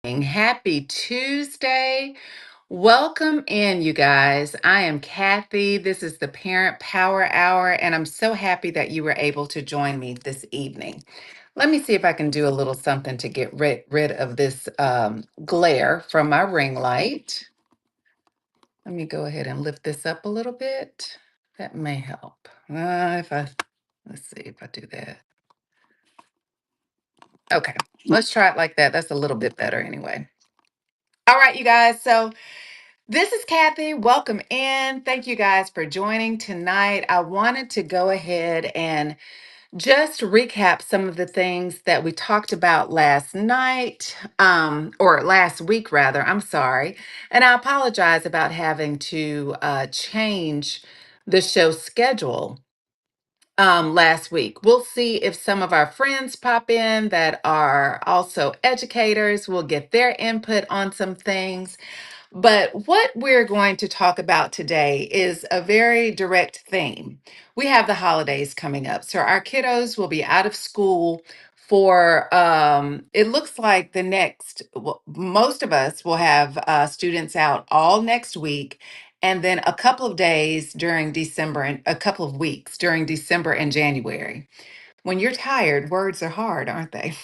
Happy Tuesday. Welcome in, you guys. I am Kathy. This is the Parent Power Hour, and I'm so happy that you were able to join me this evening. Let me see if I can do a little something to get rid of this glare from my ring light. Let me go ahead and lift this up a little bit. That may help. Let's see if I do that. Okay, let's try it like that. That's a little bit better anyway. All right, you guys. So, this is Kathy. Welcome in. Thank you guys for joining tonight. I wanted to go ahead and just recap some of the things that we talked about last night, or last week, rather. I'm sorry. And I apologize about having to change the show schedule last week. We'll see if some of our friends pop in that are also educators. We'll get their input on some things. But what we're going to talk about today is a very direct theme. We have the holidays coming up. So our kiddos will be out of school for, it looks like most of us will have students out all next week. And then a couple of days during December and a couple of weeks during December and January. When you're tired, words are hard, aren't they?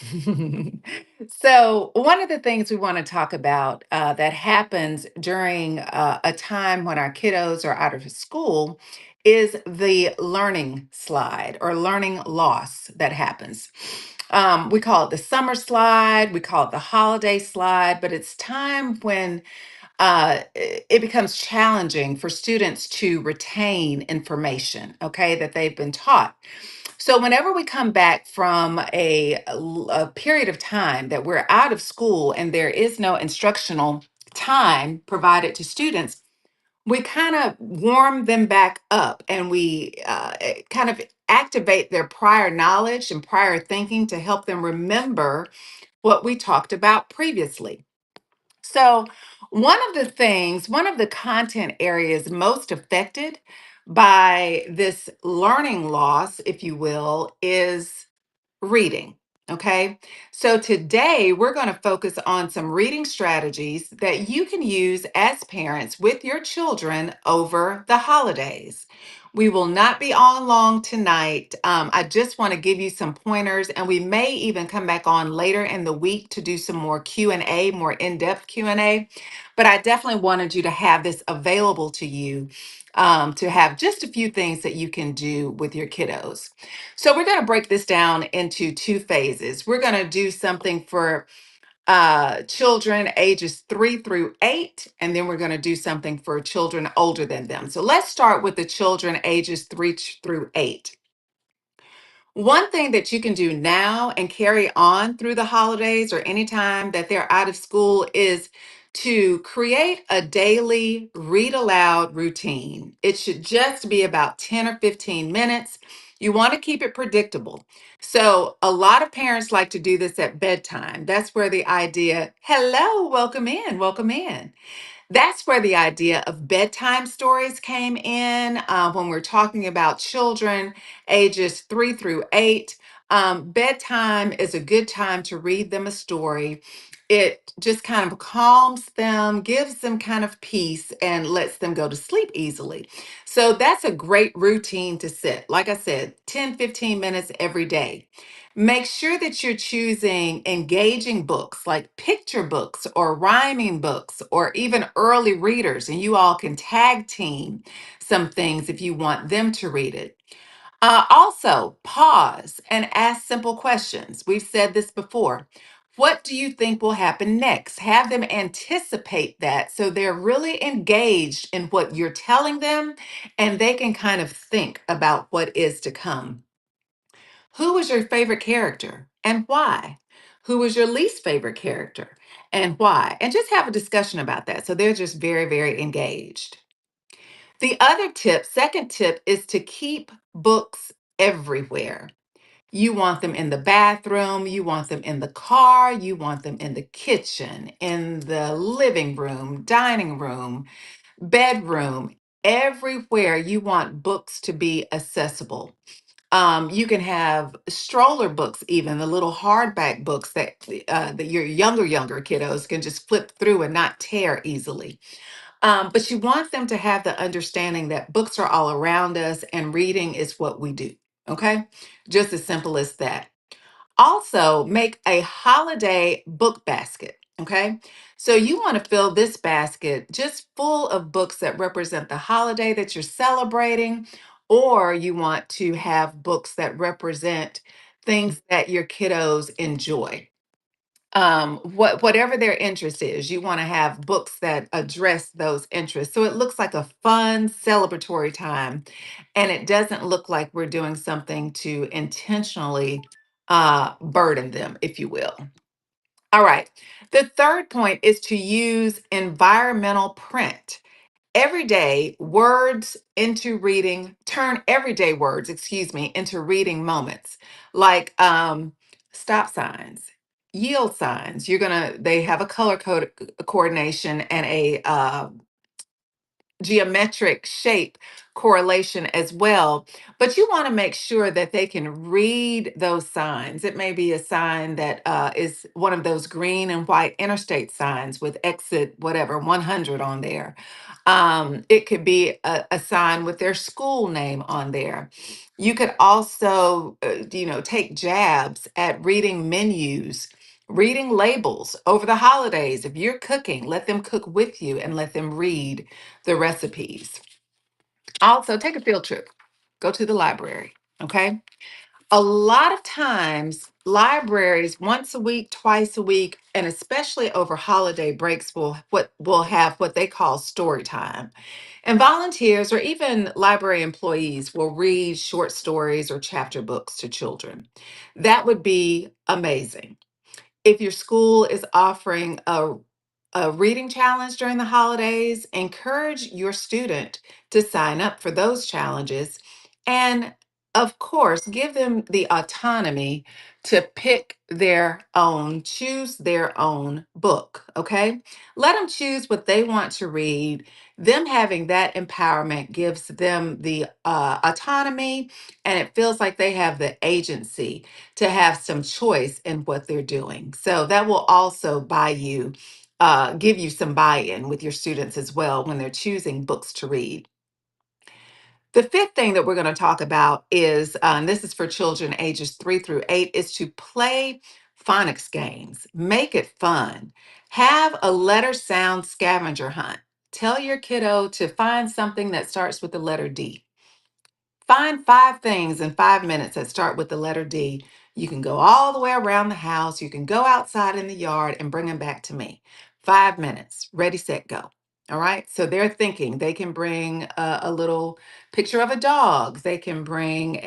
So, one of the things we want to talk about that happens during a time when our kiddos are out of school is the learning slide or learning loss that happens. We call it the summer slide, we call it the holiday slide, but it's time when it becomes challenging for students to retain information, okay, that they've been taught. So, whenever we come back from a period of time that we're out of school and there is no instructional time provided to students, we kind of warm them back up and we kind of activate their prior knowledge and prior thinking to help them remember what we talked about previously. So, one of the content areas most affected by this learning loss, if you will, is reading. Okay. So today we're going to focus on some reading strategies that you can use as parents with your children over the holidays. We will not be on long tonight. I just want to give you some pointers, and we may even come back on later in the week to do some more Q&A, more in-depth Q&A. But I definitely wanted you to have this available to you, to have just a few things that you can do with your kiddos. So we're going to break this down into two phases. We're going to do something for children ages 3 through 8, and then we're going to do something for children older than them. So let's start with the children ages 3 through 8. One thing that you can do now and carry on through the holidays or anytime that they're out of school is to create a daily read aloud routine. It should just be about 10 or 15 minutes. You want to keep it predictable. So, a lot of parents like to do this at bedtime. That's where the idea, hello, welcome in. That's where the idea of bedtime stories came in when we're talking about children ages 3 through 8. Bedtime is a good time to read them a story. It just kind of calms them, gives them kind of peace, and lets them go to sleep easily. So that's a great routine to set. Like I said, 10, 15 minutes every day. Make sure that you're choosing engaging books like picture books or rhyming books or even early readers, and you all can tag team some things if you want them to read it. Also, pause and ask simple questions. We've said this before. What do you think will happen next? Have them anticipate that so they're really engaged in what you're telling them and they can kind of think about what is to come. Who was your favorite character and why? Who was your least favorite character and why? And just have a discussion about that. So they're just very, very engaged. The other tip, second tip, is to keep books everywhere. You want them in the bathroom, you want them in the car, you want them in the kitchen, in the living room, dining room, bedroom, everywhere you want books to be accessible. You can have stroller books, even the little hardback books that your younger kiddos can just flip through and not tear easily. But you want them to have the understanding that books are all around us and reading is what we do. Okay, just as simple as that. Also, make a holiday book basket. Okay. So you want to fill this basket just full of books that represent the holiday that you're celebrating, or you want to have books that represent things that your kiddos enjoy. Whatever their interest is, you want to have books that address those interests. So it looks like a fun celebratory time, and it doesn't look like we're doing something to intentionally burden them, if you will. All right. The third point is to use environmental print. Everyday words into reading, turn everyday words, excuse me, into reading moments like stop signs, yield signs. They have a color code coordination and a geometric shape correlation as well. But you want to make sure that they can read those signs. It may be a sign that is one of those green and white interstate signs with exit, whatever, 100 on there. It could be a sign with their school name on there. You could also, take jabs at reading menus. Reading labels over the holidays. If you're cooking, let them cook with you and let them read the recipes. Also, take a field trip. Go to the library. Okay. A lot of times, libraries once a week, twice a week, and especially over holiday breaks will have what they call story time. And volunteers or even library employees will read short stories or chapter books to children. That would be amazing. If your school is offering a reading challenge during the holidays, encourage your student to sign up for those challenges. And of course, give them the autonomy to pick their own, choose their own book. Okay. Let them choose what they want to read. Them having that empowerment gives them the autonomy, and it feels like they have the agency to have some choice in what they're doing. So that will also give you some buy in with your students as well when they're choosing books to read. The fifth thing that we're going to talk about is, and this is for children ages 3 through 8, is to play phonics games. Make it fun. Have a letter sound scavenger hunt. Tell your kiddo to find something that starts with the letter D. Find 5 things in 5 minutes that start with the letter D. You can go all the way around the house. You can go outside in the yard and bring them back to me. 5 minutes. Ready, set, go. All right. So they're thinking they can bring a little picture of a dog. They can bring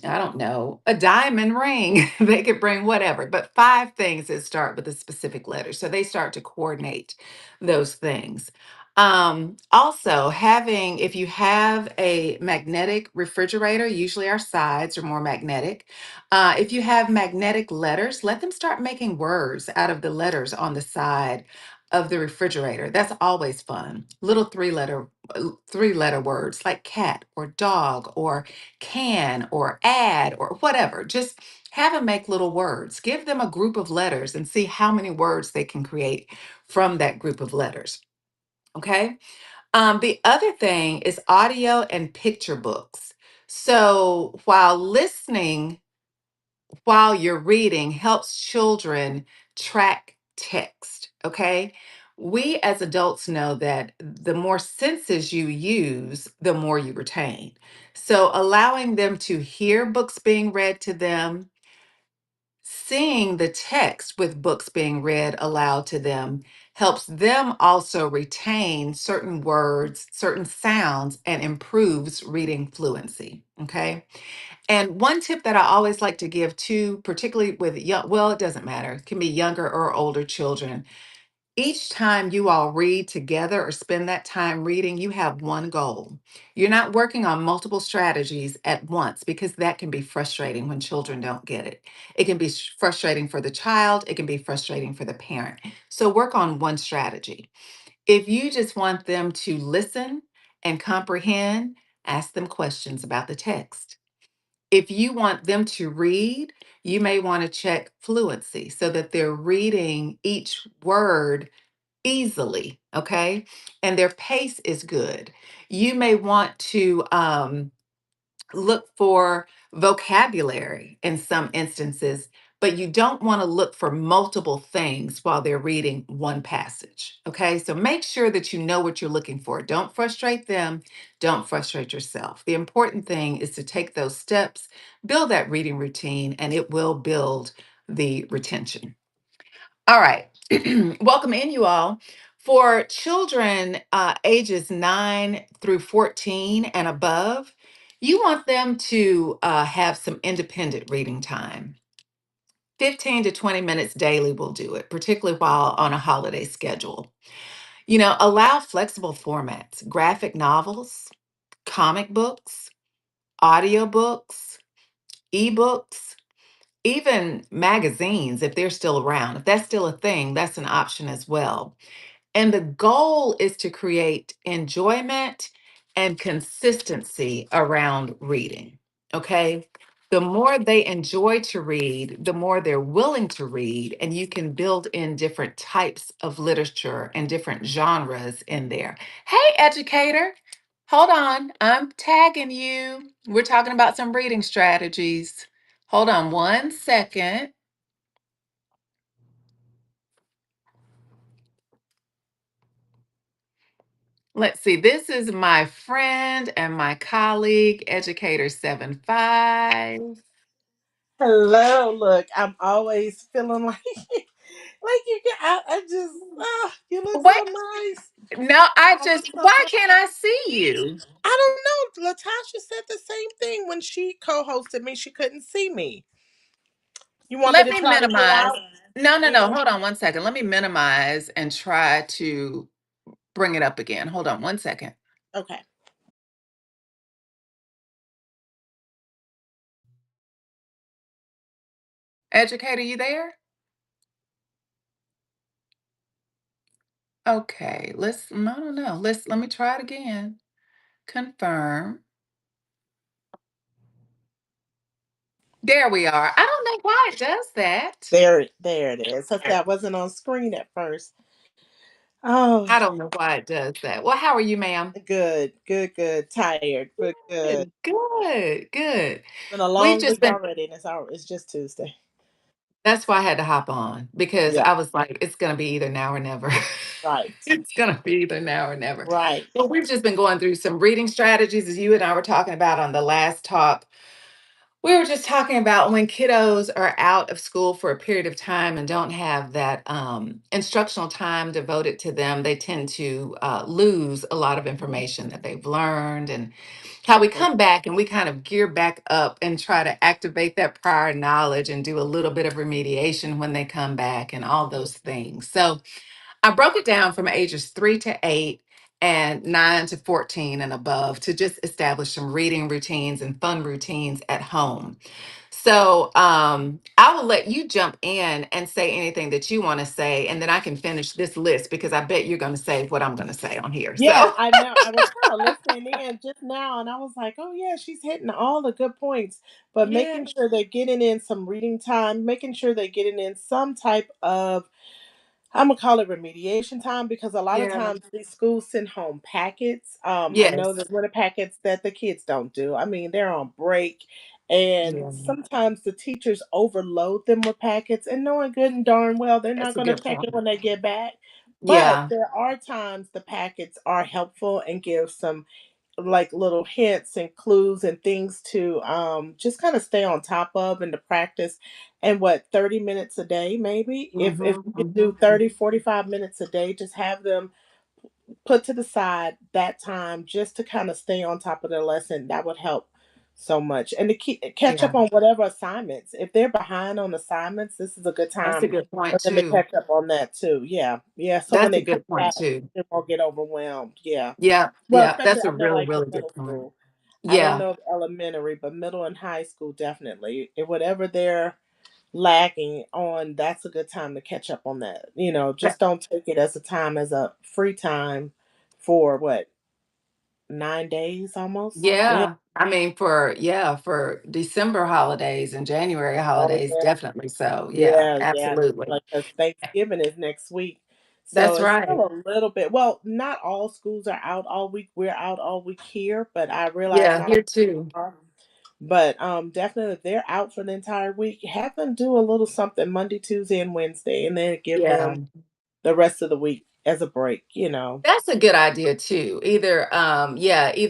I don't know, a diamond ring. They could bring whatever, but 5 things that start with a specific letter. So they start to coordinate those things. Also, if you have a magnetic refrigerator, usually our sides are more magnetic. If you have magnetic letters, let them start making words out of the letters on the side of the refrigerator. That's always fun. Little three letter words like cat or dog or can or add or whatever. Just have them make little words. Give them a group of letters and see how many words they can create from that group of letters. Okay. The other thing is audio and picture books. So while you're reading helps children track text. Okay. We as adults know that the more senses you use, the more you retain. So allowing them to hear books being read to them, seeing the text with books being read aloud to them helps them also retain certain words, certain sounds, and improves reading fluency. Okay. And one tip that I always like to give to, particularly with young, well, it doesn't matter, it can be younger or older children. Each time you all read together or spend that time reading, you have one goal. You're not working on multiple strategies at once because that can be frustrating when children don't get it. It can be frustrating for the child, it can be frustrating for the parent. So work on one strategy. If you just want them to listen and comprehend, ask them questions about the text. If you want them to read, you may want to check fluency so that they're reading each word easily, okay? And their pace is good. You may want to look for vocabulary in some instances, but you don't want to look for multiple things while they're reading one passage. Okay, so make sure that you know what you're looking for. Don't frustrate them, don't frustrate yourself. The important thing is to take those steps, build that reading routine, and it will build the retention. All right. Welcome in, you all. For children ages 9 through 14 and above, you want them to have some independent reading time. 15 to 20 minutes daily will do it, particularly while on a holiday schedule. Allow flexible formats, graphic novels, comic books, audiobooks, ebooks, even magazines, if they're still around. If that's still a thing, that's an option as well. And the goal is to create enjoyment and consistency around reading. Okay. The more they enjoy to read, the more they're willing to read, and you can build in different types of literature and different genres in there. Hey, educator, hold on. I'm tagging you. We're talking about some reading strategies. Hold on 1 second. Let's see. This is my friend and my colleague, Educator 75. Hello, look, I'm always feeling like like you get I just you look Wait, so nice. no, I I look just, so why nice. can't I see you? I don't know. Latasha said the same thing when she co-hosted me. She couldn't see me. You want me Let to me try to get minimize. out? No, no, no. Mm, Hold on 1 second. Let me minimize and try to bring it up again. Hold on 1 second. okay. Educator, you there? Okay, let's, I don't know. Let me try it again. Confirm. There we are. I don't know why it does that. There it is. So that wasn't on screen at first. Oh, I don't know why it does that. Well, how are you, ma'am? good. Tired, but good. Good, good, good. Been a We've long just week been, already, and it's just Tuesday. that's why I had to hop on because Yeah, I was like, it's going to be either now or never. right, It's going to be either now or never. right. But we've just been going through some reading strategies, as you and I were talking about on the last talk. We were just talking about when kiddos are out of school for a period of time and don't have that instructional time devoted to them, they tend to lose a lot of information that they've learned, and how we come back and we kind of gear back up and try to activate that prior knowledge and do a little bit of remediation when they come back and all those things. So I broke it down from ages 3 to 8 and 9 to 14 and above to just establish some reading routines and fun routines at home. So I will let you jump in and say anything that you want to say, and then I can finish this list because I bet you're going to say what I'm going to say on here. Yeah, So, I know. I was kind of listening in just now, and I was like, "Oh yeah, she's hitting all the good points." But yeah, making sure they're getting in some reading time, making sure they're getting in some type of I'm gonna call it remediation time because a lot of yeah, times these schools send home packets. I know yes, there's little packets that the kids don't do. I mean, they're on break, and yeah, sometimes the teachers overload them with packets, and knowing good and darn well they're that's not a gonna good check it point. when they get back. But Yeah, there are times the packets are helpful and give some like little hints and clues and things to just kind of stay on top of and to practice. And what, 30 minutes a day maybe, if hmm you could do hmm 30, 45 minutes a day, just have them put to the side that time just to kind of stay on top of their lesson. That would help so much. And to catch yeah, up on whatever assignments, if they're behind on assignments, this is a good that's a time good point for them to too. catch up on that too. Yeah, so when That's a they come good point back too. they won't get overwhelmed. Yeah, Yeah, well, yeah, especially that's a I know really, like for really good middle point. school. I don't Yeah, know if elementary, but middle and high school definitely. And whatever they're lacking on, that's a good time to catch up on that. that- Just don't take it as a time as a free time for what? 9 days almost. Yeah. Yeah. I mean, for December holidays and January Oh, holidays, yeah. definitely so. Yeah, Yeah, yeah. absolutely. Like, 'cause Thanksgiving is next week. So That's it's right. still a little bit, well, not all schools are out all week. We're out all week here, but I realize Yeah, not here too. all are. But definitely if they're out for the entire week, have them do a little something Monday, Tuesday, and Wednesday, and then give Yeah. them the rest of the week as a break, you know. That's a good idea too. Either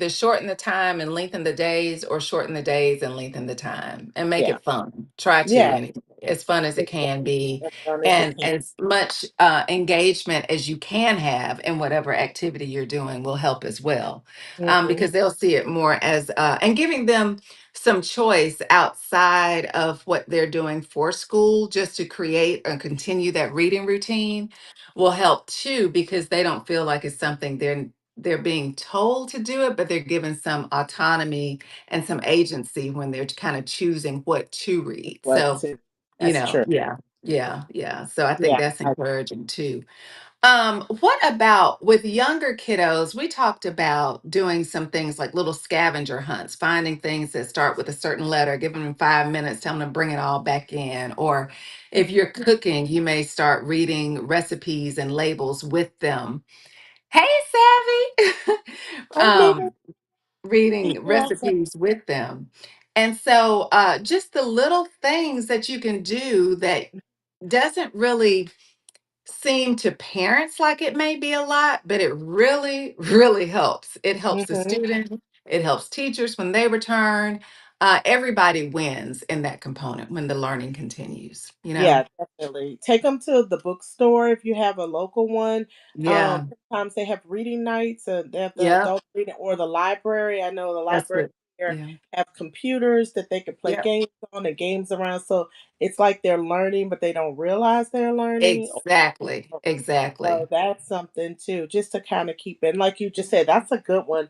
shorten the time and lengthen the days, or shorten the days and lengthen the time and make Yeah. it fun. Try to Yeah. anyway, as fun as it can be, As fun as it and can. as much engagement as you can have in whatever activity you're doing will help as well, Mhm. because they'll see it more as and giving them some choice outside of what they're doing for school, just to create and continue that reading routine will help too, because they don't feel like it's something they're being told to do it, but they're given some autonomy and some agency when they're kind of choosing what to read. What So, to That's true. yeah. So I think Yeah. that's encouraging too. What about with younger kiddos? We talked about doing some things like little scavenger hunts, finding things that start with a certain letter, giving them 5 minutes, telling them to bring it all back in. Or if you're cooking, you may start reading recipes and labels with them. Hey, Savvy! I mean, Reading even also. recipes with them. And so just the little things that you can do that doesn't really seem to parents like it may be a lot, but it really, really helps. It helps the Mhm. student, it helps teachers when they return. Everybody wins in that component when the learning continues, you know? Yeah, definitely. Take them to the bookstore if you have a local one. Yeah. Sometimes they have reading nights, they have the Yep. adult reading, or the library. I know the That's library it. here Yeah. have computers that they can play Yep. games on and games around. So it's like they're learning, but they don't realize they're learning. Exactly. So Exactly. that's something too, just to kind of keep it. And like you just said, that's a good one.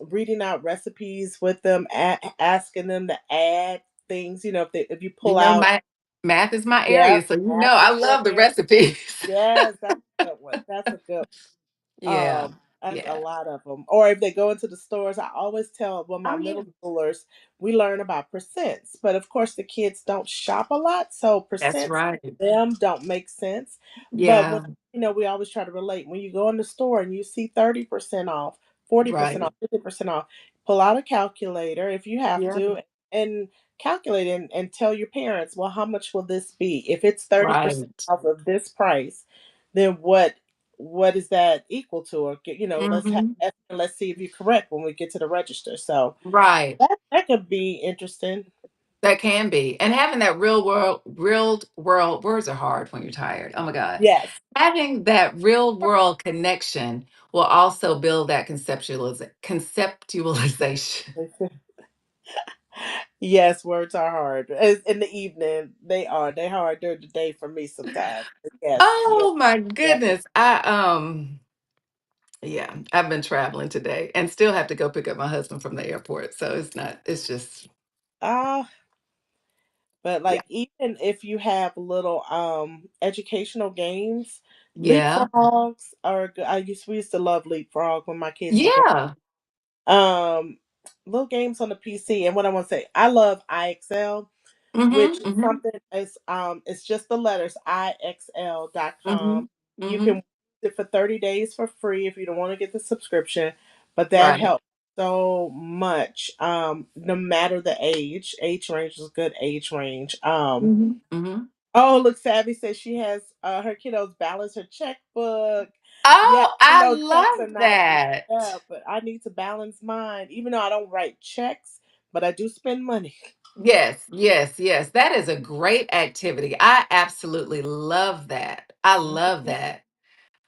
Reading out recipes with them, asking them to add things. If you You pull know, out. my math is my area, Yep, so you know math I is your love the area. recipes. Yes, that's a good one. That's a good Yeah. That's a Yeah. lot of them. Or if they go into the stores, I always tell, well, my Oh yeah. middle schoolers, we learn about percents. But of course, the kids don't shop a lot, so That's percents right. to them don't make sense. But when Yeah. we always try to relate. When you go in the store and you see 30% off, 40% Right. off, 50% off, pull out a calculator if you have Yeah. to, and calculate and tell your parents, well, how much will this be? If it's 30% Right. off of this price, then what is that equal to? Or Hmm. let's see if you're correct when we get to the register. So Right. that could be interesting. That can be. And having that real world, words are hard when you're tired. Oh my God. Yes. Having that real world connection will also build that conceptualization. Yes, words are hard. In the evening, they hard during the day for me sometimes. Yes, yes, Oh my yes. goodness. Yeah, I've been traveling today and still have to go pick up my husband from the airport. So it's just, Ah, but yeah. like even if you have little educational games, Yeah. leapfrogs are good. We used to love leapfrog when my kids were growing. Yeah. Um, little games on the PC. And what I want to say, I love IXL, which Mm-hmm. is Mm-hmm. something is it's just the letters IXL.com. Mm-hmm. You can Mm-hmm. use it for 30 days for free if you don't want to get the subscription, but that Right. helps so much. No matter the age range is a good age range. Mm-hmm. Mm-hmm. Oh, look, Savvy says she has her kiddos balance her checkbook. Yeah, Oh, even I though checks are love not, that. yeah, but I need to balance mine, even though I don't write checks, but I do spend money. Yes, yes, yes. That is a great activity. I absolutely love that. I love Mhm. that.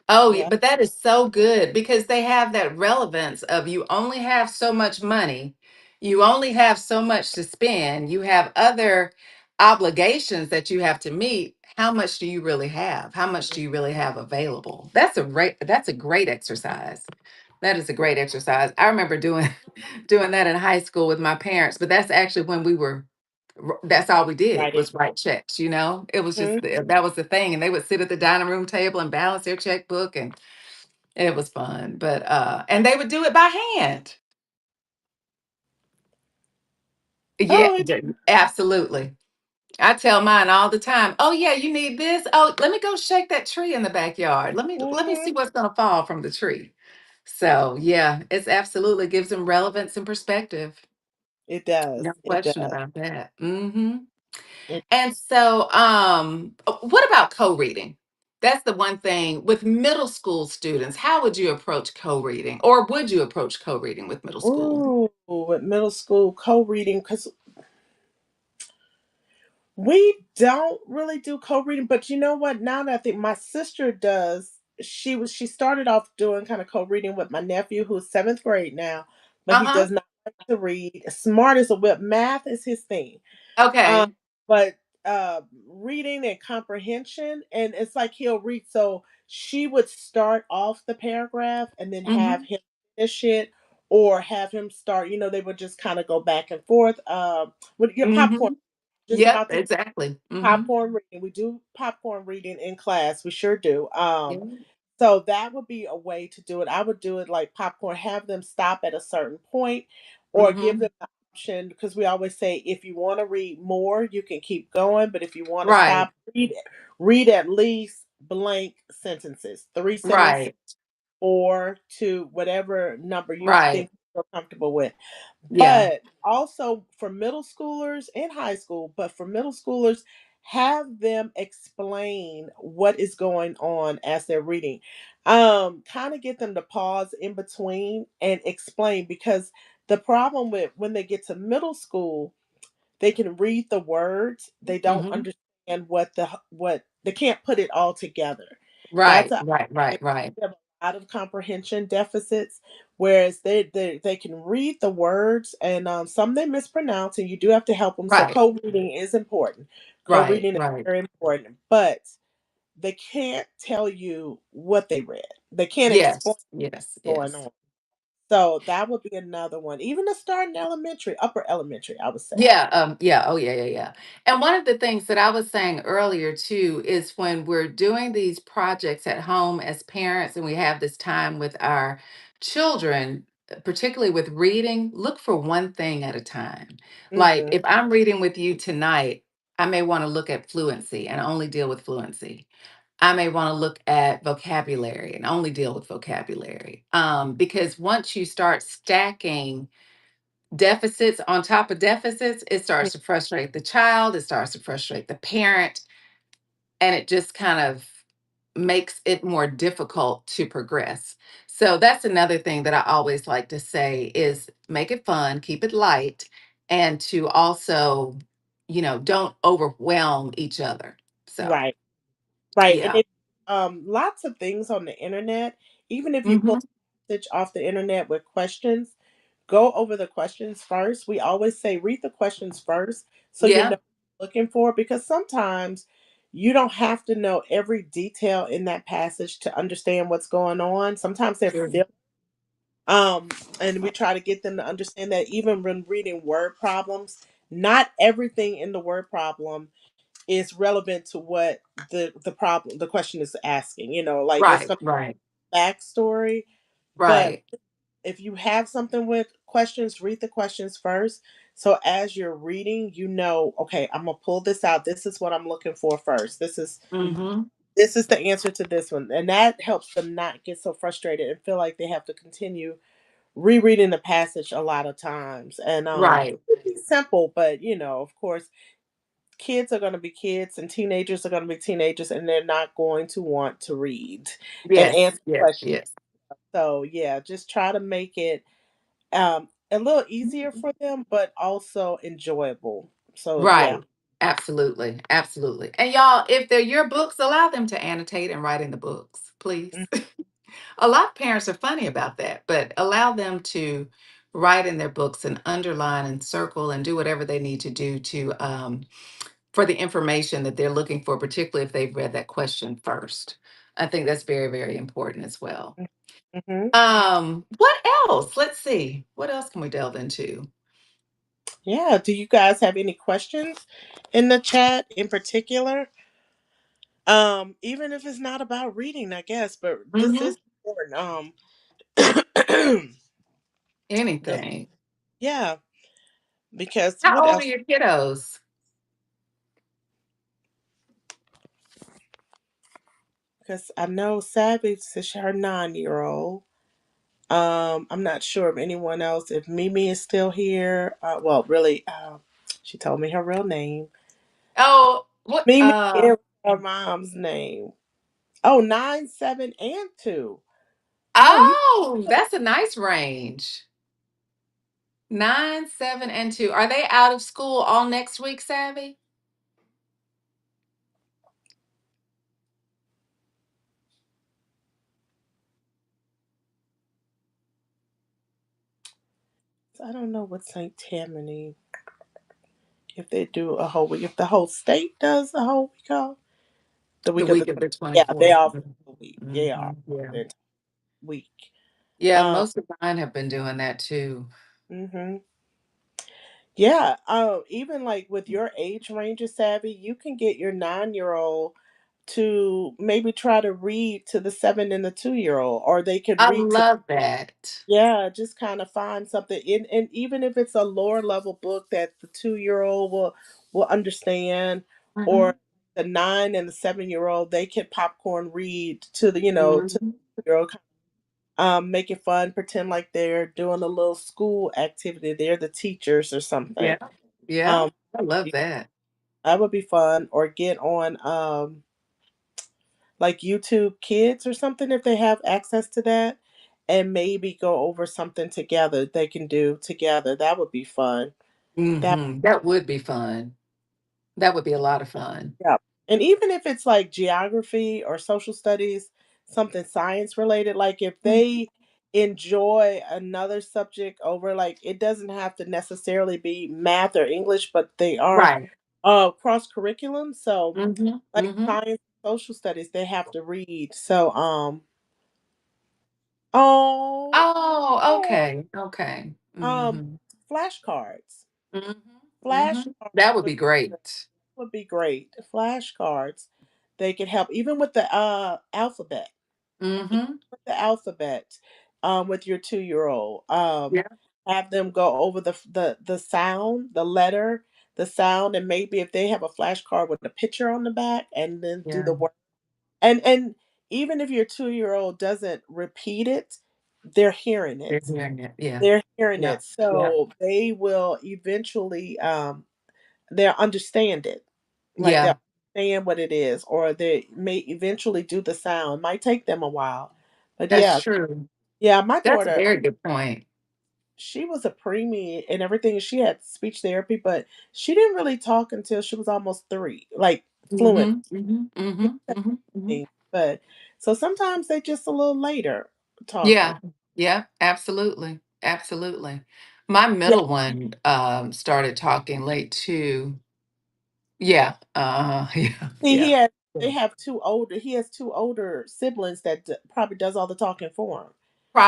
Oh, Yeah. but that is so good because they have that relevance of you only have so much money. You only have so much to spend. You have other obligations that you have to meet. How much do you really have? How much do you really have available? That's a great exercise. That is a great exercise. I remember doing doing that in high school with my parents, but that's actually when that's all we did Writing. was write checks, you know? It was just Mhm. that was the thing, and they would sit at the dining room table and balance their checkbook, and It was fun, but and they would do it by hand. Yeah, Oh, absolutely. I tell mine all the time. Oh yeah, you need this. Oh, let me go shake that tree in the backyard. Let me see mhm. what's gonna fall from the tree. So yeah, it's absolutely gives them relevance and perspective. It does. No It question does. about that. Hmm. It, And so, what about co-reading? That's the one thing with middle school students. How would you approach co-reading, or would you approach co-reading with middle school? ooh, with middle school co-reading, because we don't really do co-reading, but you know what? Now that I think my sister does, she started off doing kind of co-reading with my nephew who's seventh grade now, but Uh he huh. does not like to read. Smart as a whip, math is his thing. Um, Okay. but reading and comprehension, and it's like he'll read. So she would start off the paragraph and then have Hmm. him finish it, or have him start. They would just kind of go back and forth. With your popcorn, Hmm. just Yep. about to Exactly. Hmm. popcorn reading. We do popcorn reading in class. We sure do. Yeah. So that would be a way to do it. I would do it like popcorn, have them stop at a certain point or give Hmm. them the option because we always say if you want to read more, you can keep going, but if you want to Right. stop, read at least blank sentences, three sentences, Right. or two, whatever number you Right. think you're comfortable with. Yeah. But also for middle schoolers and high school, but for middle schoolers, have them explain what is going on as they're reading. Kind of get them to pause in between and explain because the problem with when they get to middle school, they can read the words, they don't Hmm. understand what they can't put it all together. That's Right. a Right. Right. Right. they have a lot of comprehension deficits, whereas they can read the words and some they mispronounce, and you do have to help them. So Right. co-reading is important. Right. Co-reading is Right. very important, but they can't tell you what they read. They can't explain Yes. Yes. what's going Yes. on. So that would be another one. Even to start in elementary, upper elementary, I would say. Yeah, yeah, oh yeah, yeah, yeah. And one of the things that I was saying earlier too is when we're doing these projects at home as parents and we have this time with our children, particularly with reading, look for one thing at a time. Like Hmm. if I'm reading with you tonight, I may want to look at fluency and only deal with fluency. I may want to look at vocabulary and only deal with vocabulary. Because once you start stacking deficits on top of deficits, it starts to frustrate the child, it starts to frustrate the parent, and it just kind of makes it more difficult to progress. So that's another thing that I always like to say is make it fun, keep it light, and to also, don't overwhelm each other. So, Right. Right, and yeah. it lots of things on the internet, even if you pull Mhm. a message off the internet with questions, go over the questions first. We always say read the questions first so you know Yeah. what you're looking for because sometimes you don't have to know every detail in that passage to understand what's going on. Sometimes they're Sure. um and we try to get them to understand that even when reading word problems, not everything in the word problem is relevant to what the question is asking. Like it's Right, gonna right, be backstory, but right. if you have something with questions, read the questions first. So as you're reading, okay, I'm gonna pull this out. This is what I'm looking for first. Mhm. This is the answer to this one. And that helps them not get so frustrated and feel like they have to continue rereading the passage a lot of times. And Right. it's simple, but of course kids are going to be kids and teenagers are going to be teenagers and they're not going to want to read and Yes, answer yes, questions. yes. So yeah, just try to make it a little easier for them but also enjoyable. So yeah. Right. Absolutely. Absolutely. And y'all, if they're your books, allow them to annotate and write in the books, please. Mm, A lot of parents are funny about that, but allow them to write in their books and underline and circle and do whatever they need to do to for the information that they're looking for, particularly if they've read that question first. I think that's very, very important as well. mhm. What else? Let's see. What else can we delve into? Yeah, do you guys have any questions in the chat in particular? Even if it's not about reading, I guess, but this Hmm. is important. The Anything. yeah, because what How old are else? your kiddos? Because I know Savage is her 9-year-old. I'm not sure if anyone else, if Mimi is still here. Well, really, she told me her real name. Oh, what? Mimi is her mom's name. Oh, 9, 7, and 2. Oh, you. Oh, that's a nice range. 9, 7, and 2. Are they out of school all next week, Savvy? I don't know what St. Tammany, if they do a whole week, if the whole state does a whole week off, the The week of the week of 20, the yeah, they 24th. off the week. They are Yeah. the entire week. Yeah, Um, most of mine have been doing that too. hmm Yeah, even like with your age range of savvy, you can get your 9-year-old to maybe try to read to the 7 and the 2-year-old, or they could I read to, love that. yeah, just kind of find something in, and even if it's a lower level book that the 2-year-old will understand, or Mhm. the 9 and the 7-year-old, they can popcorn read to the to Mhm. the girl, make it fun, pretend like they're doing a little school activity. They're the teachers or Yeah. something. Yeah. Um, I love that. that would be fun. Or get on like YouTube Kids or something if they have access to that, and maybe go over something together they can do together. That would be fun. That That would be fun. That would be a lot of fun. yeah. And even if it's like geography or social studies, something science related, like if Mhm. they enjoy another subject over, like it doesn't have to necessarily be math or English, but they are Right. cross curriculum. So Mhm. like Mhm. science, social studies, they have to read. So oh, Oh, oh, okay. Okay. um Mhm. flashcards. Mhm. Mhm. Flashcards That would would be great. would be great. Flashcards. They could help even with the alphabet. Even Mhm. with the alphabet, with your 2-year-old. Yeah. Have them go over the sound, the letter, the sound, and maybe if they have a flashcard with a picture on the back, and then do Yeah. the word. And even if your 2-year-old doesn't repeat it, they're hearing They're it. hearing it. Yeah. They're hearing Yeah. it. Yeah. So they will eventually they'll understand it. Like Yeah. they'll understand what it is, or they may eventually do the sound. Might take them a while. But That's yeah, true. yeah, my That's a daughter, very good point. she was a preemie and everything. She had speech therapy, but she didn't really talk until she was almost 3, like fluent. Mhm. Mhm. She Mhm. said Mhm. Mhm. things, but so sometimes they just a little later talking. Yeah. Yeah. Absolutely. Absolutely. My Yeah. middle one started talking late too. Yeah. Yeah. See, Yeah. they have 2 older he has 2 older siblings that probably does all the talking for him.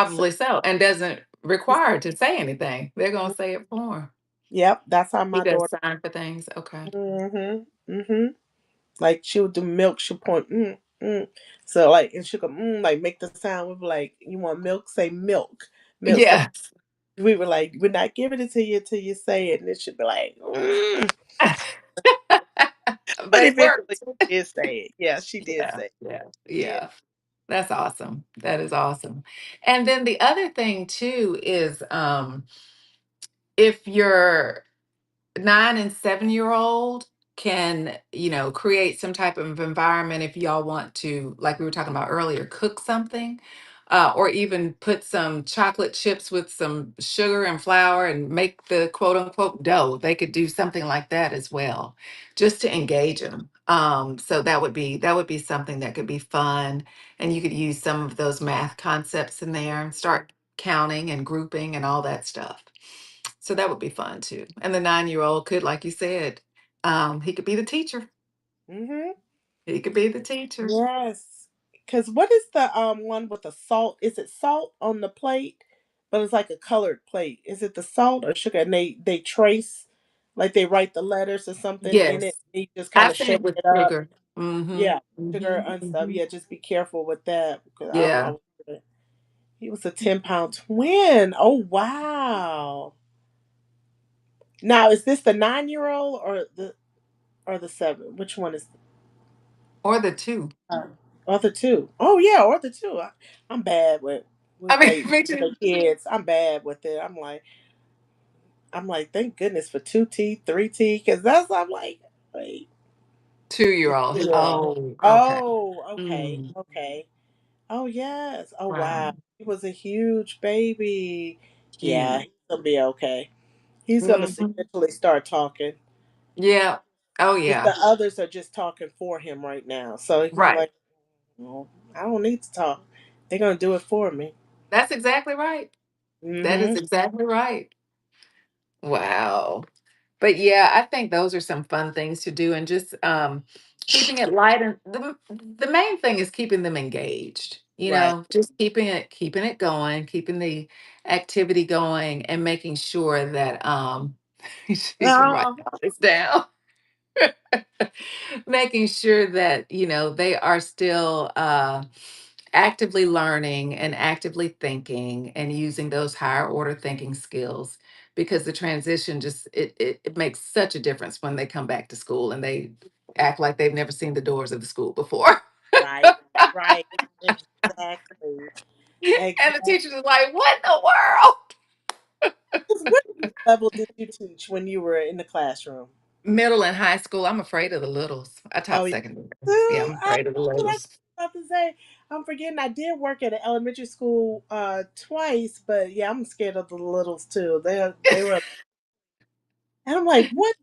So, Probably so, and doesn't require to say anything. They're gonna say it for him. yep, that's how He my does daughter. sign for things, okay. Mhm. Mhm. Like she would do milk, she'll point So like, and she'll go like make the sound. We'd be like, you want milk? Say milk. Milk. So Yes. we were like, we're not giving it to you till you say it, and it should be like, but But it eventually works. she did say it. Yeah, she did Yeah, say it. yeah, Yeah. yeah. That's awesome. That is awesome. And then the other thing too is, if you're 9 and 7-year-old can, create some type of environment if y'all want to, like we were talking about earlier, cook something, or even put some chocolate chips with some sugar and flour and make the quote unquote dough. They could do something like that as well, just to engage them. So that would be something that could be fun, and you could use some of those math concepts in there and start counting and grouping and all that stuff. So that would be fun too. And the 9-year-old could, like you said, he could be the teacher. Mhm. He could be the teacher. Yes. Cause what is the one with the salt? Is it salt on the plate? But it's like a colored plate. Is it the salt or sugar? And they trace, like they write the letters or something in it. Yes. You just kind I've of seen shake it with it up. sugar. Mm-hmm. Yeah, sugar Mm-hmm. and stuff. Mm-hmm. Yeah, just be careful with that because I don't Yeah. always do it. He was a 10-pound twin. Oh wow. Now is this the 9-year-old or the seven? Which one is Or the two. uh, or the two? Oh yeah, or the two. I'm bad I mean, dating me with too. the kids. I'm bad with it. I'm like, thank goodness for two T, three T, because that's I'm like, wait, the 2-year-old. 2-year-old. Oh, okay. Oh, okay, Mm, okay. Oh yes. Oh wow. wow. He was a huge baby. Yeah, Huge. he's gonna be okay. He's gonna Hmm. eventually start talking. Yeah. Oh, Just yeah. the others are just talking for him right now. So he's Right. like, well, I don't need to talk. They're gonna do it for me. That's exactly right. That is Mm-hmm. exactly right. Wow. But yeah, I think those are some fun things to do and just keeping it light and the main thing is keeping them engaged. Right. Just keeping it going, keeping the activity going and making sure that she's writing Uh, all this down. Making sure that, they are still actively learning and actively thinking and using those higher order thinking skills because the transition just it makes such a difference when they come back to school and they act like they've never seen the doors of the school before. right. Right. Exactly. And the Exactly. teachers are like, what in the world? 'Cause what level did you teach when you were in the classroom? Middle and high school, I'm afraid of the littles. I Oh, taught yeah. secondary. Yeah, Ooh, I'm afraid of the that's what I was littles. about to say. I'm forgetting I did work at an elementary school twice, but yeah, I'm scared of the littles too. They were and I'm like, what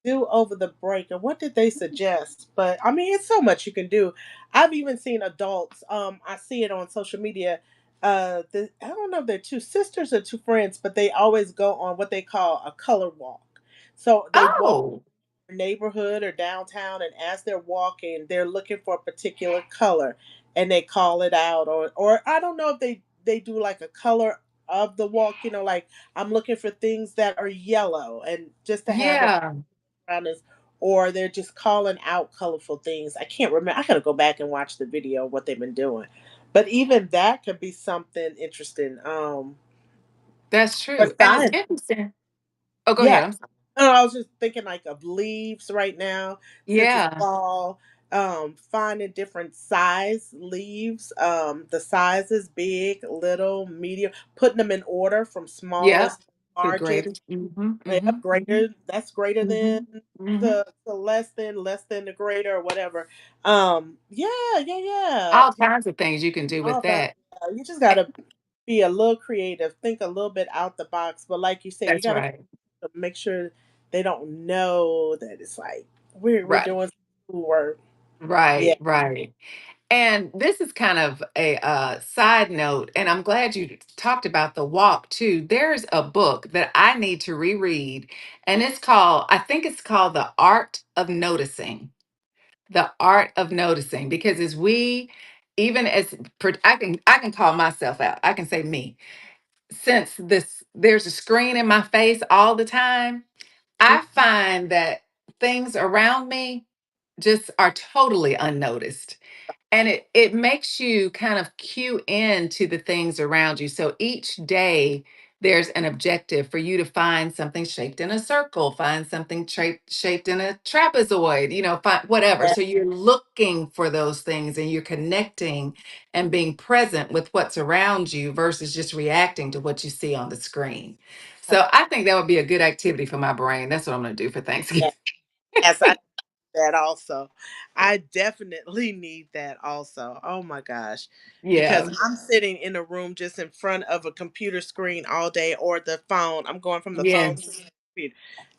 do over the break and what did they suggest? But I mean, it's so much you can do. I've even seen adults. I see it on social media. I don't know if they're two sisters or two friends, but they always go on what they call a color walk. So they walk Oh, neighborhood or downtown, and as they're walking they're looking for a particular color and they call it out, or I don't know if they do like a color of the walk, like I'm looking for things that are yellow and just to have a yeah. around us, or they're just calling out colorful things. I can't remember. I gotta go back and watch the video of what they've been doing, but even that could be something interesting. That's For true. And it's science. interesting. Oh, go Yeah. ahead. I'm sorry. Oh, I was just thinking like of leaves right now since it's Yeah. fall. Finding different size leaves, the sizes big, little, medium, putting them in order from Yeah. smallest to To greater. largest. Mhm, Yep, mhm, mhm, greater. That's greater than mhm, mhm. the less than the greater or whatever. Yeah, yeah, yeah. All kinds of things you can do with All that. that. You just Eh, gotta be a little creative, think a little bit out the box. But like you said, you that's gotta right. make sure they don't know that it's like we're Right. doing schoolwork. Yeah. Right, right. And this is kind of a side note, and I'm glad you talked about the walk too. There's a book that I need to reread, and I think it's called The Art of Noticing. The Art of Noticing, because as we, even as I can call myself out. I can say me. Since there's a screen in my face all the time, I find that things around me just are totally unnoticed. And it makes you kind of cue in to the things around you. So each day there's an objective for you to find something shaped in a circle, find something shaped in a trapezoid, find whatever. Yeah. So you're looking for those things and you're connecting and being present with what's around you versus just reacting to what you see on the screen. So I think that would be a good activity for my brain. That's what I'm going to do for Thanksgiving. Yeah. Yes, I need that also. I definitely need that also. Oh my gosh. Because Yeah. I'm sitting in a room just in front of a computer screen all day or the phone. I'm going from the phone to Yes. the computer.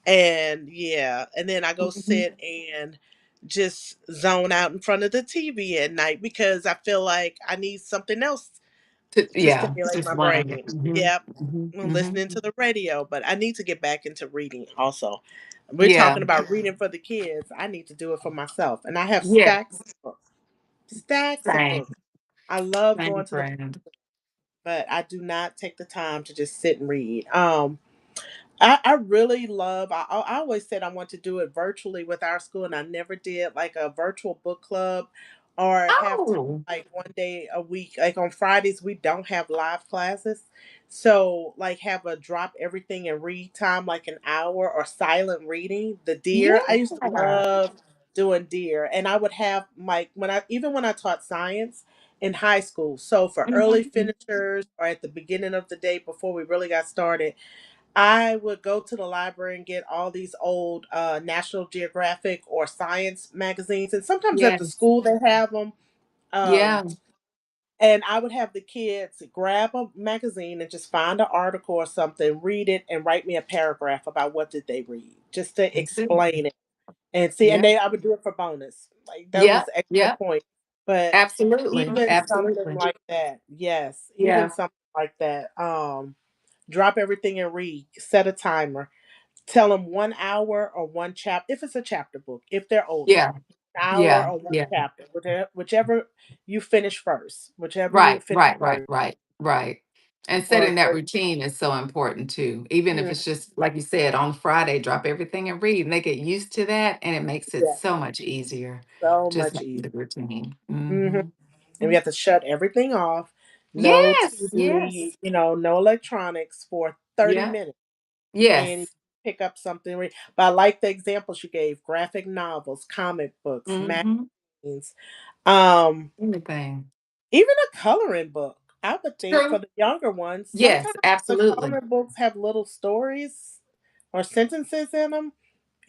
And yeah, and then I go Mhm. sit and just zone out in front of the TV at night because I feel like I need something else to Yeah, stimulate just my one of them. brain. Yep. I'm Mhm. listening to the radio, but I need to get back into reading also. We're Yeah, talking about reading for the kids. I need to do it for myself. And I have yeah, stacks of books. Stacks of same, books. I love same going to the friend. but I do not take the time to just sit and read. I really love. I always said I want to do it virtually with our school, and I never did like a virtual book club or have time Oh, like one day a week. Like on Fridays, we don't have live classes. So like have a drop everything and read time, like an hour or silent reading. The deer. I used to yeah. love doing deer. And I would have like when I taught science in high school. So for early Mhm. finishers or at the beginning of the day before we really got started, I would go to the library and get all these old National Geographic or science magazines, and sometimes at the Yes. school they have them. Um, Yeah. and I would have the kids grab a magazine and just find an article or something, read it, and write me a paragraph about what did they read, just to That's it. explain it and see. And Yeah. I would do it for bonus, like that Yeah. was extra Yeah. point. But Absolutely. even something Absolutely. like that, yes, even Yeah. something like that. Drop everything and read. Set a timer. Tell them 1 hour or one chapter, if it's a chapter book, if they're older, Yeah. an hour Yeah. or one Yeah. chapter, whichever you finish first, whichever you Right. finish Right. Right. first, Right. Right. And or setting that routine is so important too. Even if mm, it's just like you said on Friday, drop everything and read, and they get used to that, and it makes it yeah, so much easier. so Just much like easier. the routine. Hmm. Hmm. And we have to shut everything off. No Yes. TV, Yes. no electronics for 30 Yeah. minutes. And Yes. pick up something. But I like the examples you gave: graphic novels, comic books, Hmm. magazines. Um, Anything. Even a coloring book, I would think for True. the younger ones, Yes. sometimes the Absolutely. coloring books have little stories or sentences in them.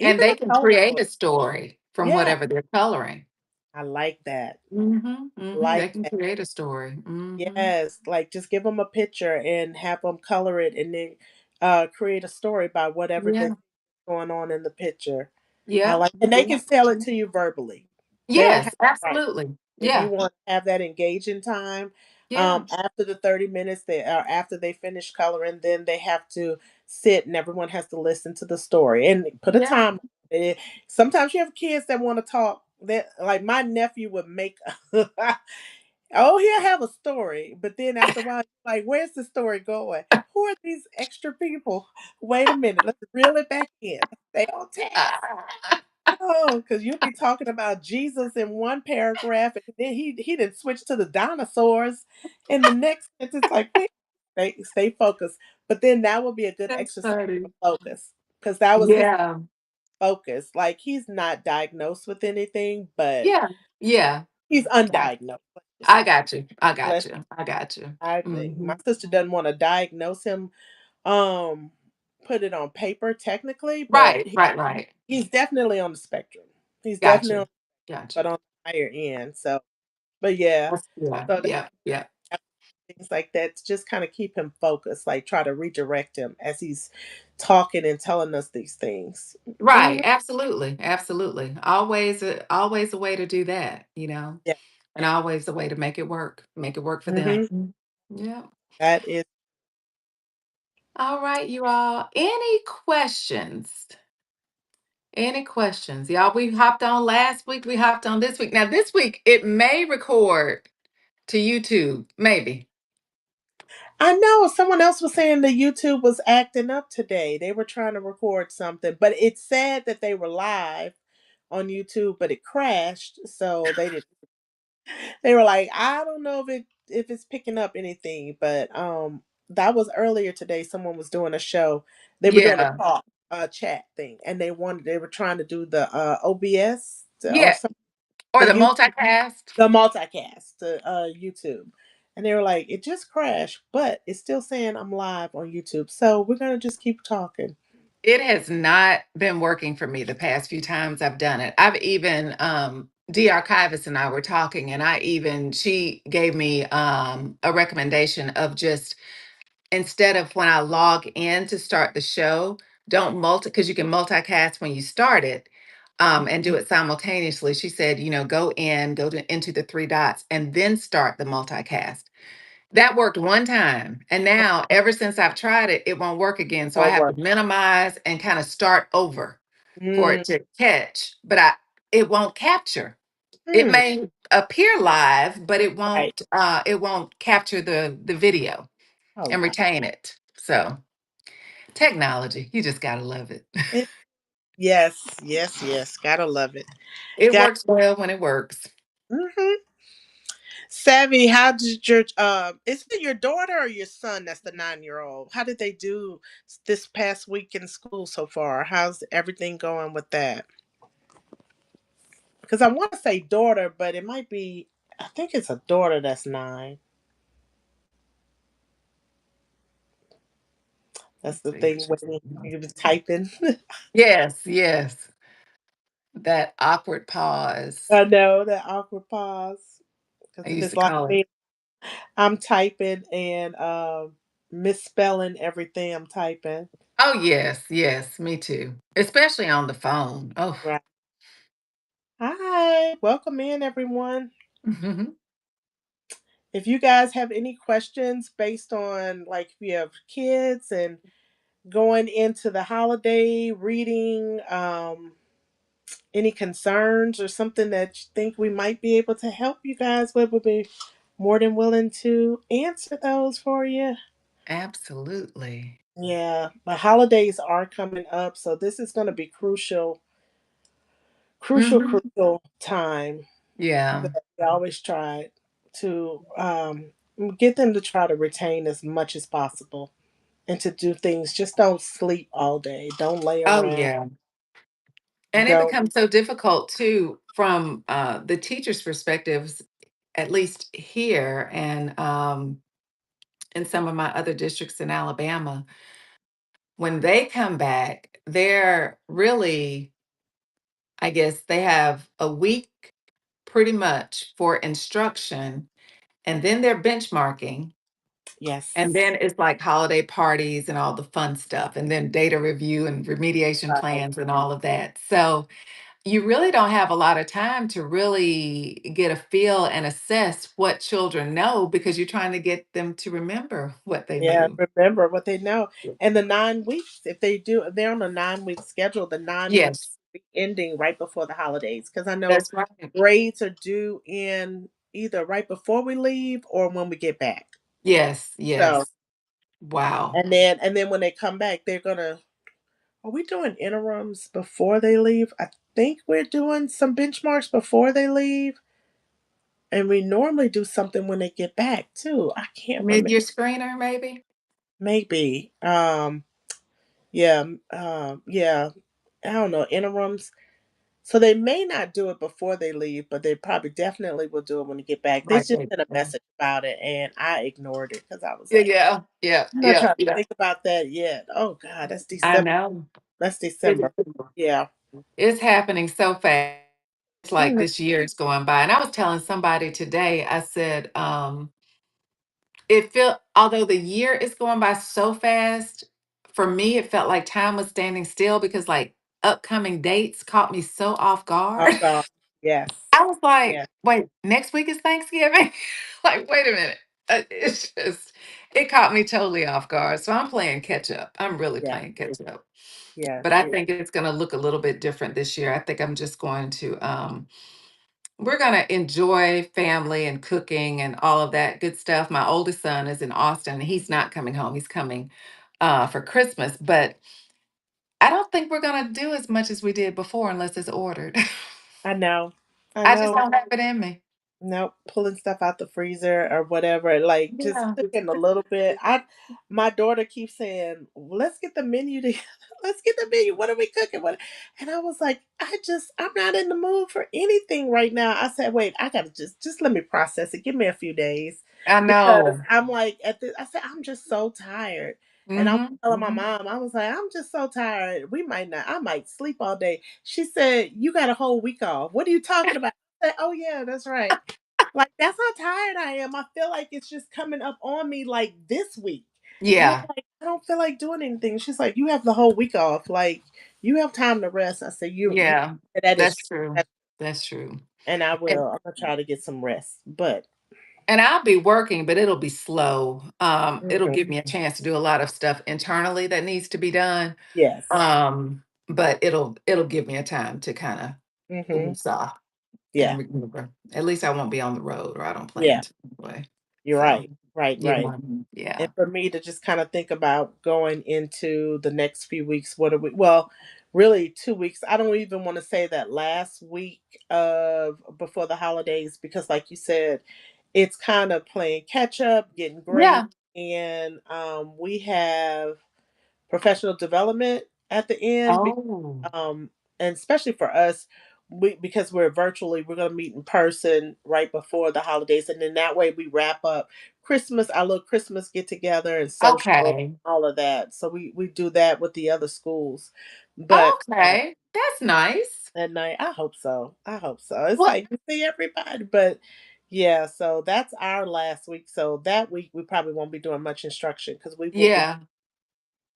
And Even they a can coloring create book. a story from Yeah, whatever they're coloring. I like that. Mhm, mhm, they Like can that. create a story. Mhm. Yes, like just give them a picture and have them color it and then create a story by whatever Yeah, the going on in the picture. I yeah, like, and they yeah. can tell it to you verbally. They don't have Yes, to write. absolutely. If you Yeah, want to have that engaging time, yeah, after the 30 minutes, after they finish coloring, then they have to sit and everyone has to listen to the story and put a yeah. time. Eh, Sometimes you have kids that want to talk. That like my nephew would make. Oh, he'll have a story, but then after a while, like, where's the story going? Who are these extra people? Wait a minute, let's reel it back in. Stay on task. Ah, Oh, because you'll be talking about Jesus in one paragraph, and then he didn't switch to the dinosaurs in the next sentence. Like, wait, stay focused. But then that would be a good that's exercise for funny. focus, because that was his Yeah, focus. Like he's not diagnosed with anything, but yeah, yeah. he's Got undiagnosed. Let's just I say. got you. I got Let's. you. I got you. I think my Mhm. sister doesn't want to diagnose him, um, put it on paper technically, but Right, right, right. he's definitely on the spectrum. He's Got definitely you. on, Got but you. on the higher end. So, but yeah, Yeah, so yeah, yeah. that, things like that to just kind of keep him focused, like try to redirect him as he's talking and telling us these things. Right, Mhm. absolutely, absolutely. Always a way to do that, Yeah. and always a way to make it work for them. Hmm. Yeah. That is. All right, you all. Any questions? Any questions? Y'all, we hopped on last week, we hopped on this week. Now, this week, it may record to YouTube, maybe. I know someone else was saying the YouTube was acting up today. They were trying to record something, but it said that they were live on YouTube, but it crashed, so they didn't. They were like, I don't know if it's picking up anything, but that was earlier today. Someone was doing a show. They were doing a Yeah. talk, chat thing, and they were trying to do the OBS or Yeah. something, Or the the you multicast. the multicast to YouTube. And they were like, it just crashed, but it's still saying I'm live on YouTube. So we're gonna just keep talking. It has not been working for me the past few times I've done it. I've even D Archivist and I were talking, and she gave me a recommendation of just instead of when I log in to start the show, don't because you can multicast when you start it, and do it simultaneously. She said, into the three dots and then start the multicast. That worked one time. And now, ever since I've tried it, it won't work again. So I Or have work. to minimize and kind of start over for Mm, it to catch, but it won't capture. It mm, may appear live, but right. it won't capture the video Oh and wow. retain it. So technology, you just gotta love it. It, yes, yes, yes. Gotta love it. It Got works well when it works. Mhm. Savvy, how did your is it your daughter or your son that's the 9-year-old? How did they do this past week in school so far? How's everything going with that? Because I want to say daughter, but it might be, I think it's a daughter that's 9. That's Let's the see. thing when you was typing. Yes, yes. That awkward pause. I know that awkward pause. I Because if used to it's like call it. me, I'm typing and misspelling everything I'm typing. Oh, yes, yes, me too. Especially on the phone. Oh. Right. Hi, welcome in everyone. If you guys have any questions based on like if you have kids and going into the holiday reading, any concerns or something that you think we might be able to help you guys with, we'll be more than willing to answer those for you. Absolutely. Yeah, the holidays are coming up, so this is going to be crucial, crucial, Mhm. crucial time Yeah. that we always try to get them to try to retain as much as possible and to do things. Just don't sleep all day. Don't lay Oh, around. yeah. And it Don't. becomes so difficult too from the teacher's perspectives, at least here and in some of my other districts in Alabama. When they come back, they're really, I guess, they have a week pretty much for instruction, and then they're benchmarking. And Yes. then it's like holiday parties and all the fun stuff, and then data review and remediation Right. plans and all of that. So you really don't have a lot of time to really get a feel and assess what children know because you're trying to get them to remember what they Yeah. knew. Remember what they know. And the 9 weeks, if they do, if they're on a 9 week schedule, the 9 weeks Yes, will be ending right before the holidays. Because I know that's right. grades are due in either right before we leave or when we get back. Yes, So, yes. Wow. and then when they come back, they're gonna. Are we doing interims before they leave? I think we're doing some benchmarks before they leave. And we normally do something when they get back too. I can't remember. Mid-year screener, maybe? Maybe. Yeah, yeah. I don't know, interims. So they may not do it before they leave, but they probably definitely will do it when they get back. They Right just there. sent a message about it and I ignored it because I was Yeah, like, yeah, yeah, I'm not yeah, trying to yeah. think about that yet. Oh God, that's I December. know. That's It December. is. Yeah. It's happening so fast. It's like Mhm. this year is going by. And I was telling somebody today, I said, it felt although the year is going by so fast, for me, it felt like time was standing still because like upcoming dates caught me so off Oh guard. God. Yes. I was like, Yeah. wait, next week is Thanksgiving? Like, wait a minute. It's just, it caught me totally off guard. So I'm playing catch up. I'm really Yeah. playing catch up. Yes. But I think it's going to look a little bit different this year. I think I'm just going to we're gonna enjoy family and cooking and all of that good stuff. My oldest son is in Austin. He's not coming home. He's coming for Christmas, but I don't think we're gonna do as much as we did before unless it's ordered. I know. I I just know. don't have it in me. Nope, pulling stuff out the freezer or whatever, like just Yeah, cooking a little bit. My daughter keeps saying, "Let's get the menu together. Let's get the menu. What are we cooking? What?" And I was like, I'm not in the mood for anything right now." I said, "Wait, I gotta just let me process it. Give me a few days." I Because know. I'm like I said, I'm just so tired. And I was Hmm. telling my mom, I was like, I'm just so tired. I might sleep all day. She said, "You got a whole week off. What are you talking about?" I said, "Oh yeah, that's right." Like, that's how tired I am. I feel like it's just coming up on me, like, this week. And I'm Yeah, like, "I don't feel like doing anything." She's like, "You have the whole week off. Like, you have time to rest." I said, "You yeah, that is that's true." true. That That's true. and I And, will. I'm gonna try to get some rest. But and I'll be working, but it'll be slow. It'll mhm, give me a chance to do a lot of stuff internally that needs to be done. yes. But it'll give me a time to kinda Mhm. woosah and Yeah. maneuver. At least I won't be on the road, or I don't plan Yeah. to anyway. You're So, right. Right, yeah, right. yeah. And for me to just kind of think about going into the next few weeks, what are we well, really 2 weeks. I don't even want to say that last week of before the holidays because, like you said, it's kind of playing catch up, getting great, Yeah. and we have professional development at the end. Oh, Um, and especially for us, we because we're virtually, we're going to meet in person right before the holidays, and then that way we wrap up Christmas, our little Christmas get together and social, okay. all of that. So we do that with the other schools, but Okay. That's nice. at night, I hope so. I hope so. It's What? like you see everybody, but yeah. So that's our last week. So that week we probably won't be doing much instruction because we will be Yeah.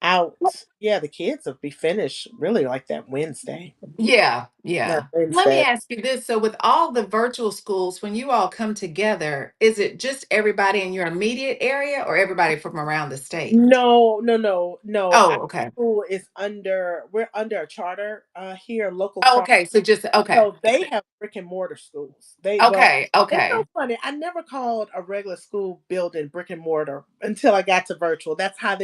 out. Yeah, the kids will be finished really like that Wednesday. Yeah. That Yeah. Let me Wednesday. ask you this. So, with all the virtual schools, when you all come together, is it just everybody in your immediate area or everybody from around the state? No, no, no, no. Our Oh, okay. school is under. We're under a charter here, local Oh, charter. okay. So, just, okay. So they have brick and mortar schools. Okay. It's so Okay. funny. I never called a regular school building brick and mortar until I got to virtual.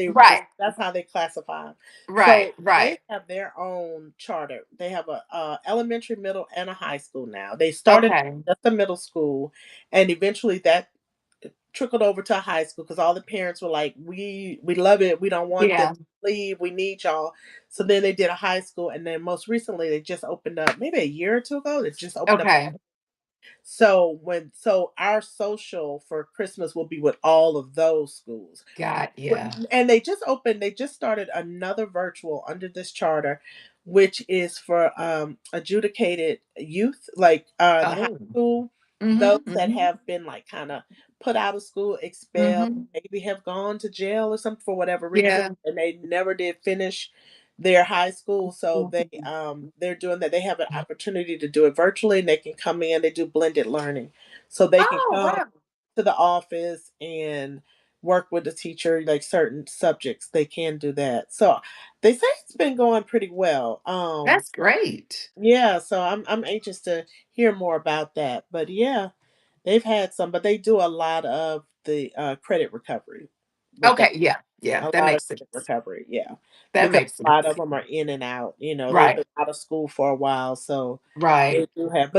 Right. that's how they classify 'em. Right. So they Right. have their own charter. They have a elementary, middle, and a high school now. They started Okay. just a middle school, and eventually that trickled over to high school because all the parents were like, "We love it. We don't want them to Yeah. leave. We need y'all." So then they did a high school, and then most recently they just opened up, maybe a year or two ago. They just opened up. Okay. So our social for Christmas will be with all of those schools. Yeah. And they just started another virtual under this charter, which is for adjudicated youth, like the high Oh. school, those Mm-hmm. that Mm-hmm. have been like kind of put out of school, expelled, Mm-hmm. maybe have gone to jail or something for whatever reason, Yeah. and they never did finish their high school. So they're doing that. They have an opportunity to do it virtually, and they can come in. They do blended learning, so they can Oh, come wow. to the office and work with the teacher, like certain subjects, they can do that. So they say it's been going pretty well. That's great. Yeah, so I'm anxious to hear more about that. But yeah, they've had some, but they do a lot of the credit recovery with that. Okay. Yeah. Yeah. A That lot of makes credit sense. recovery, yeah. That Because makes a lot sense. of them are in and out. They've Right. been out of school for a while, so Right.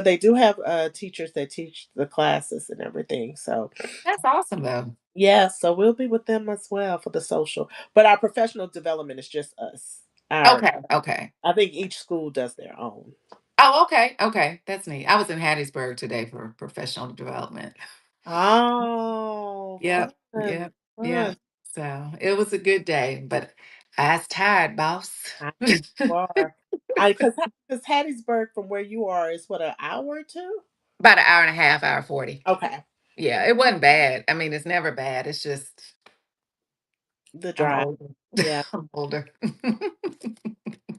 they do have teachers that teach the classes and everything. So That's awesome, though. yeah, so we'll be with them as well for the social. But our professional development is just us. Our Okay. Okay. I think each school does their own. Oh, okay. Okay. That's neat. I was in Hattiesburg today for professional development. Oh, Yep. fun, Yep. fun. Yep. So it was a good day, but I was tired, boss. I you are. I because Hattiesburg from where you are is what, an hour or two? About an hour and a half, hour 40. Okay. Yeah, it wasn't bad. I mean, it's never bad. It's just The I'm drive. older. Yeah. I'm older.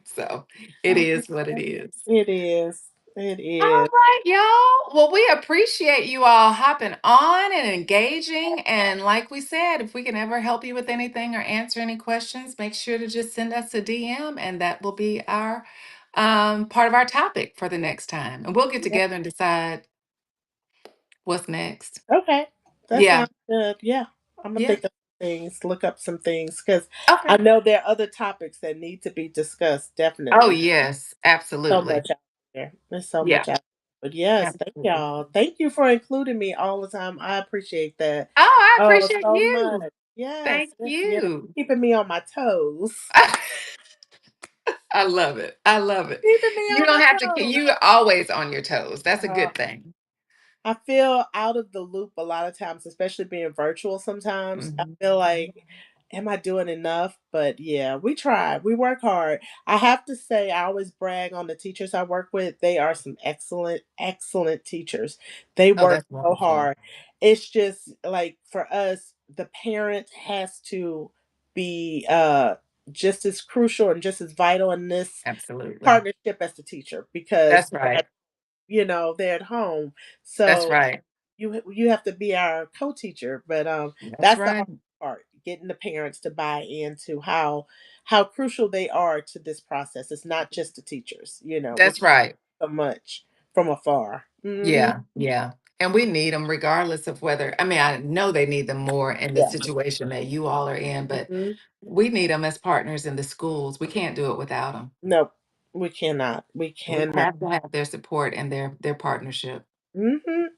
So it I is what it understand. is. It is. It All is. right, y'all. Well, we appreciate you all hopping on and engaging. And like we said, if we can ever help you with anything or answer any questions, make sure to just send us a DM, and that will be our part of our topic for the next time. And we'll get Yeah. together and decide what's next. Okay. That Yeah. sounds good. Yeah. I'm gonna Yeah. think of things, look up some things because I Okay. know there are other topics that need to be discussed, Oh, definitely. yes, So absolutely. much out there. There's so Yeah. much out there. But yes, thank Absolutely. y'all. Thank you for including me all the time. I appreciate that. Oh, I Oh, appreciate so much. you. Yes, Thank yes, yes. you. Keeping me on my toes. I love it. I love it. Keeping me You on don't my have to, toes. you're always on your toes. That's a Uh, good thing. I feel out of the loop a lot of times, especially being virtual sometimes. I Mhm. feel like, am I doing enough? But yeah, we try. We work hard. I have to say, I always brag on the teachers I work with. They are some excellent, excellent teachers. They Oh, work that's so wonderful. hard. It's just like for us, the parent has to be just as crucial and just as vital in this Absolutely. partnership as the teacher because That's right. they're at home. That's So right. you have to be our co-teacher, but That's that's the hard right. part, getting the parents to buy into how crucial they are to this process. It's not just the teachers, we That's right. so much from afar. Mhm. Yeah. Yeah. And we need them regardless of whether, I mean, I know they need them more in the Yeah. situation that you all are in, but Mhm. we need them as partners in the schools. We can't do it without them. Nope. We cannot. We We cannot. have to have their support and their partnership.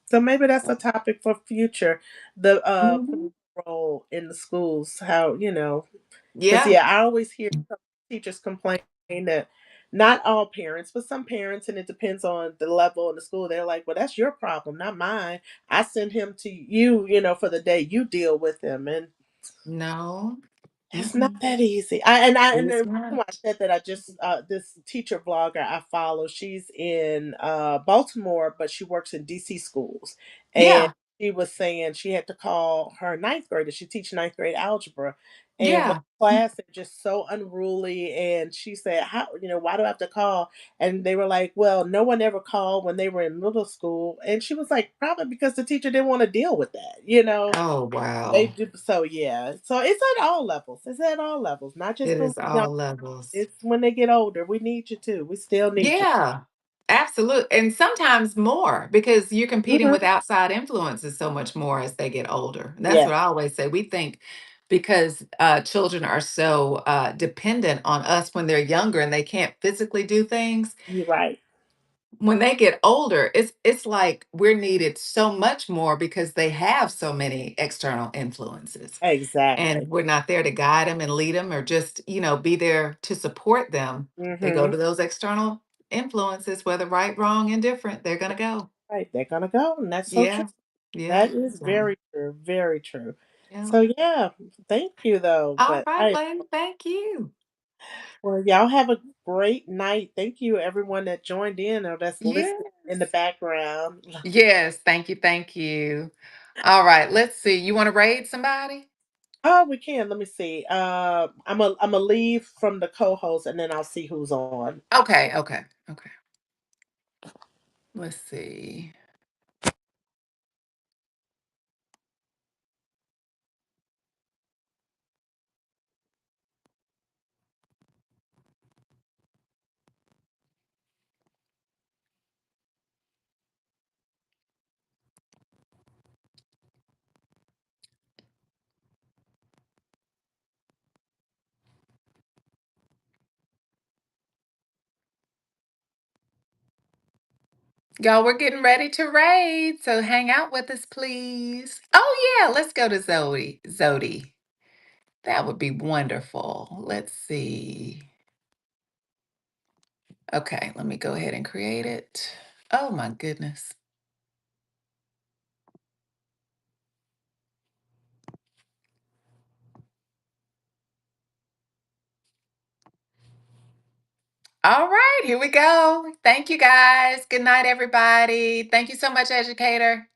So maybe that's a topic for future. The Mhm. parental role in the schools, how, 'cause, Yeah, yeah, I always hear some teachers complain that not all parents, but some parents, and it depends on the level in the school, they're like, "Well, that's your problem, not mine. I send him to you, for the day, you deal with him," and no, it's not mm-mm, that easy. And the it's reason not. why I said that, I just this teacher blogger I follow, she's in Baltimore, but she works in DC schools. And Yeah, she was saying she had to call her ninth grader. She teach ninth grade algebra. And one yeah. class, they're just so unruly. And she said, "How, why do I have to call?" And they were like, "Well, no one ever called when they were in middle school." And she was like, "Probably because the teacher didn't want to deal with that." Oh, They wow. do, so yeah. So it's at all levels. It's at all levels, not just It the is young. all levels. It's when they get older. We need you too. We still need you. Yeah, absolutely, and sometimes more because you're competing Mhm. with outside influences so much more as they get older. And that's Yeah, what I always say. We think because children are so dependent on us when they're younger and they can't physically do things, you're right. when they get older, it's like we're needed so much more because they have so many external influences. And Exactly. if we're not there to guide them and lead them or just, be there to support them, they go Mhm. to those external influences, whether right, wrong, indifferent, they're gonna go. Right. They're gonna go, and that's so true. Yeah. Yeah. That is So, very true. Very true. yeah. So yeah, thank you though. All But right, lady. Thank you. well, y'all have a great night. Thank you, everyone that joined in or that's listening in the Yes. background. Yes. Thank you. Thank you. All right. Let's see. You want to raid somebody? Oh, we can. Let me see. I'm a leave from the co-host, and then I'll see who's on. Okay. Okay. Okay. Let's see. Y'all, we're getting ready to raid, so hang out with us, please. Oh yeah, let's go to Zodi. Zodi. That would be wonderful. Let's see. Okay, let me go ahead and create it. Oh my goodness. All right, here we go. Thank you guys. Good night, everybody. Thank you so much, educator.